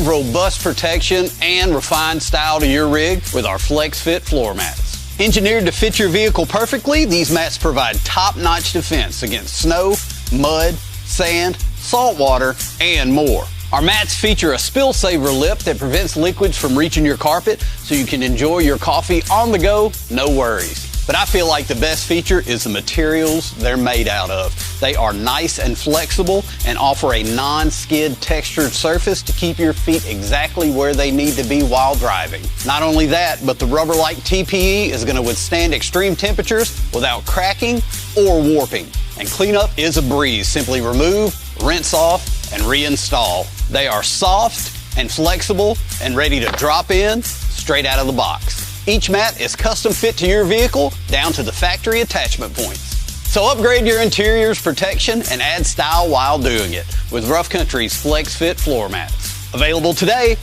Add robust protection and refined style to your rig with our Flex Fit floor mats. Engineered to fit your vehicle perfectly, these mats provide top-notch defense against snow, mud, sand, salt water, and more. Our mats feature a spill saver lip that prevents liquids from reaching your carpet, so you can enjoy your coffee on the go, no worries. But I feel like the best feature is the materials they're made out of. They are nice and flexible and offer a non-skid textured surface to keep your feet exactly where they need to be while driving. Not only that, but the rubber-like TPE is going to withstand extreme temperatures without cracking or warping. And cleanup is a breeze. Simply remove, rinse off, and reinstall. They are soft and flexible and ready to drop in straight out of the box. Each mat is custom fit to your vehicle down to the factory attachment points. So upgrade your interior's protection and add style while doing it with Rough Country's Flex Fit floor mats. Available today